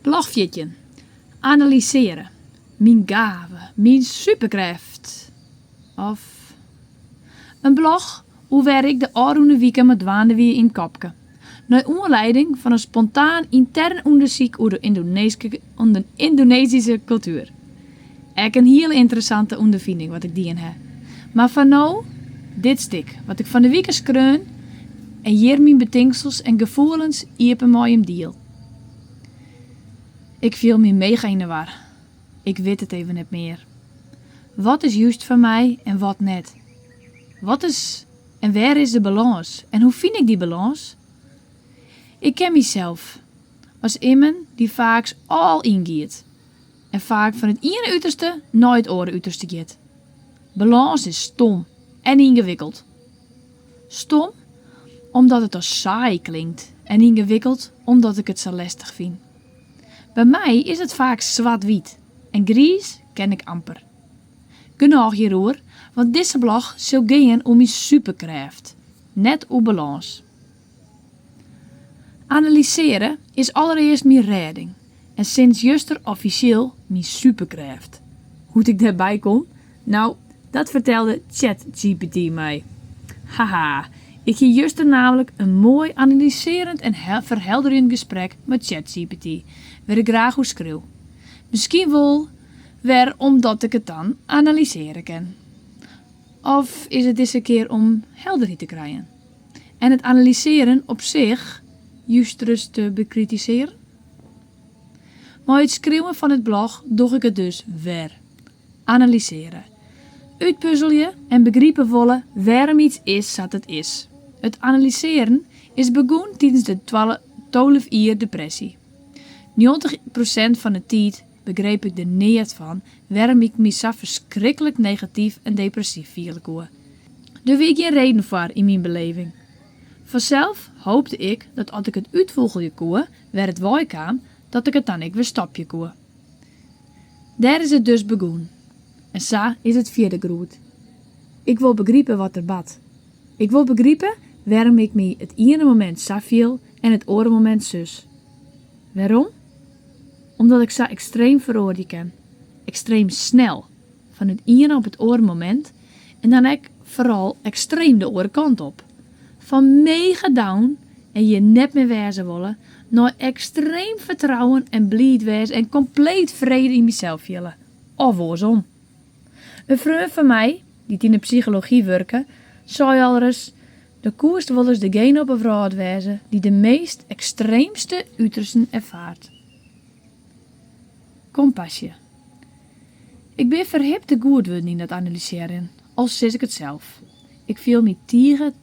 Blog 14. Analyseren. Mijn gave. Mijn superkracht. Of een blog hoe waar ik de aanroende weken met dwaande weer in kopke. Naar aanleiding van een spontaan intern onderzoek over de Indonesische cultuur. Echt een heel interessante ondervinding wat ik die in heb. Maar van nou, dit stuk, wat ik van de week skreun en hier mijn betinksels en gevoelens iepen mij hem deal. Ik viel me mega in de war. Ik weet het even niet meer. Wat is juist voor mij en wat net? Wat is en waar is de balans? En hoe vind ik die balans? Ik ken mezelf als iemand die vaak al ingeet. En vaak van het ene uiterste naar het andere uiterste gaat. Balans is stom en ingewikkeld. Stom omdat het als saai klinkt en ingewikkeld omdat ik het zo lastig vind. Bij mij is het vaak zwart-wit en grijs ken ik amper. Genoeg hierover, want deze blog zal gaan om mijn superkracht, net op balans. Analyseren is allereerst mijn redding en sinds juster officieel mijn superkracht. Hoe ik daarbij kom? Nou, dat vertelde ChatGPT mij. Haha, ik heb juster namelijk een mooi analyserend en verhelderend gesprek met ChatGPT, waar ik graag hoe schreeuw. Misschien wel weer omdat ik het dan analyseren kan. Of is het deze keer om helderheid te krijgen? En het analyseren op zich juist te bekritiseren? Maar het schreeuwen van het blog doe ik het dus weer. Analyseren. Uitpuzzelje en begrijpen wollen waarom iets is wat het is. Het analyseren is begonnen tijdens de 12 jaar depressie. 90% van de tijd begreep ik er niet van waarom ik me zo verschrikkelijk negatief en depressief voelde. Er was geen reden voor in mijn beleving. Vanzelf hoopte ik dat als ik het uitvogelde kon, waar het wel kwam, dat ik het dan ik weer stopje kon. Daar is het dus begonnen. En zo is het vierde groeit. Ik wil begrijpen wat er bad. Ik wil begrijpen waarom ik me het ene moment zo viel en het andere moment zus. Waarom? Omdat ik zo extreem veroordelen kan. Extreem snel. Van het ene op het andere moment. En dan ik vooral extreem de andere kant op. Van mega down en je net meer wezen willen. Naar extreem vertrouwen en blijd wezen en compleet vrede in mezelf willen. Of andersom. Een vriend van mij, die in de psychologie werken, zei al eens: de koers wil eens degene op een vrouw wezen die de meest extreemste uitersten ervaart. Compassie. Ik ben verhipt te goed worden in dat analyseren, als zit ik het zelf. Ik voel me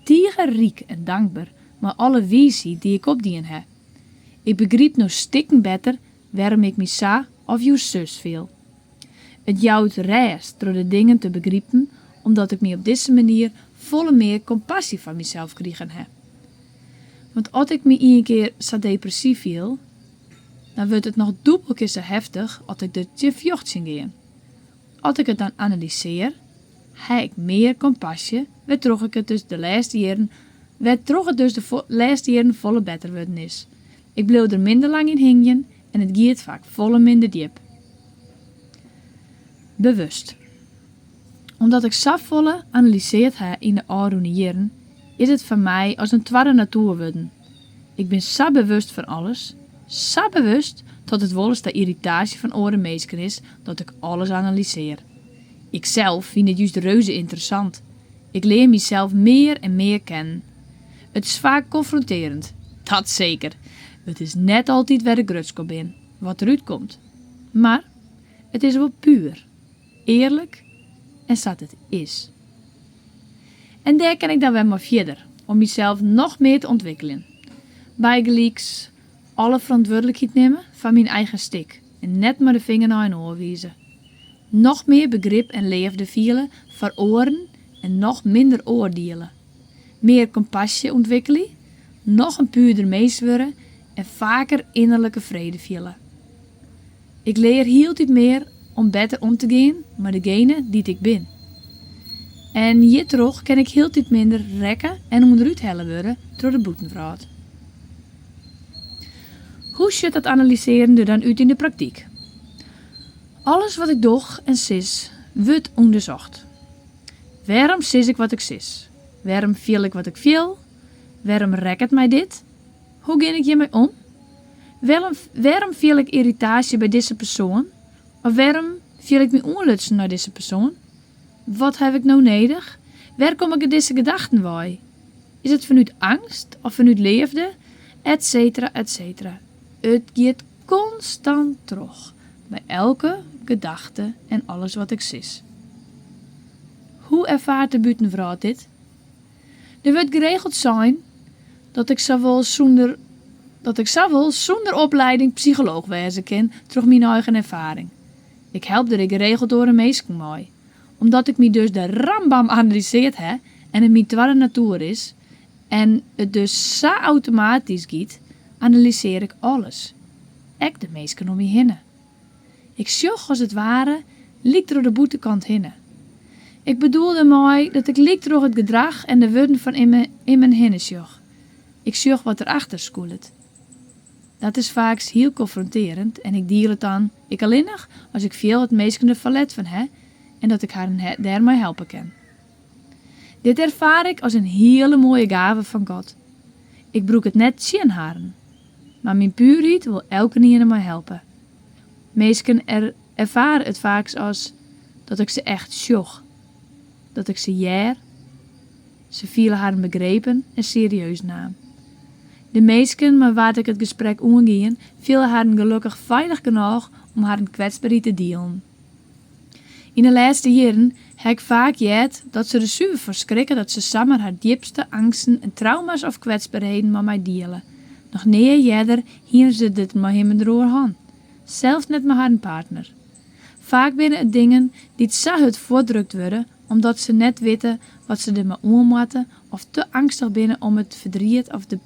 tierenriek en dankbaar, maar alle visie die ik opdien heb. Ik begrijp nog stikken beter waarom ik me zo of jou zus viel. Het jouwt reist door de dingen te begrijpen, omdat ik me op deze manier volle meer compassie van mezelf kregen heb. Want als ik me een keer zo depressief viel, dan wordt het nog dubbel keer zo heftig als ik er te vjocht zien gaan. Als ik het dan analyseer, heb ik meer compassie, waardoor ik het dus de laatste jaren volle beter worden is. Ik bleef er minder lang in hingen en het gaat vaak volle minder diep. Bewust. Omdat ik zo volle analyseerd heb in de oude jaren, is het voor mij als een tweede natuur worden. Ik ben zo bewust van alles, zo bewust dat het wel eens de irritatie van oren meesken is dat ik alles analyseer. Ikzelf vind het juist reuze interessant. Ik leer mezelf meer en meer kennen. Het is vaak confronterend, dat zeker. Het is net altijd waar ik grutskop ben, wat eruit komt. Maar het is wel puur, eerlijk en zat het is. En daar kan ik dan weer maar verder, om mezelf nog meer te ontwikkelen. Bijgelijks alle verantwoordelijkheid nemen van mijn eigen stik en net maar de vinger naar een oor wijzen. Nog meer begrip en leefde vielen voor oren en nog minder oordelen. Meer compassie ontwikkelen, nog een puurder meesweren en vaker innerlijke vrede vielen. Ik leer heel tijd meer om beter om te gaan met degene die ik ben. En hier terug kan ik heel tijd minder rekken en onderuit hellen worden door de boetenvrouw. Hoe zit dat analyseren er dan uit in de praktijk? Alles wat ik doe en sis, wordt onderzocht. Waarom sis ik wat ik sis? Waarom viel ik wat ik viel? Waarom rekt mij dit? Hoe ging ik hiermee om? Waarom viel ik irritatie bij deze persoon? Of waarom viel ik me onlutsen naar deze persoon? Wat heb ik nou nodig? Waar kom ik in deze gedachten bij? Is het vanuit angst of vanuit liefde? Etcetera, etcetera. Het gaat constant terug bij elke gedachte en alles wat ik sis. Hoe ervaart de buitenvrouw dit? Er wordt geregeld zijn dat ik zowel zonder opleiding psycholoog wezen kan, door mijn eigen ervaring. Ik help er geregeld door een meisje mee. Omdat ik me dus de rambam analyseerd heb en het mijn tweede natuur is en het dus zo automatisch gaat, analyseer ik alles. Ook de meisjes om me heen. Ik zag als het ware liek door de buitenkant heen. Ik bedoelde mij dat ik liek door het gedrag en de woorden van in mijn hinnen zag. Ik zag wat erachter schoelt. Dat is vaak heel confronterend en ik deel het dan ik alleen nog als ik veel het meisje er verlet van heb en dat ik haar daarmee helpen kan. Dit ervaar ik als een hele mooie gave van God. Ik broek het net zien haren, maar mijn puurheid wil elke keer mij helpen. Meesken ervaren het vaak als dat ik ze echt zag. Dat ik ze jaar, ze vielen haar begrepen en serieus nam. De meisken met waar ik het gesprek omging, vielen haar gelukkig veilig genoeg om haar kwetsbaarheid te delen. In de laatste jaren heb ik vaak gehoord dat ze er super verschrikken dat ze samen haar diepste angsten en trauma's of kwetsbaarheden met mij delen. Nog nee jeder hier ze dit met hem erover aan. Zelfs net met haar partner. Vaak binnen het dingen die het zo hard voordrukt worden, omdat ze net weten wat ze er maar om moeten of te angstig binnen om het verdriet of de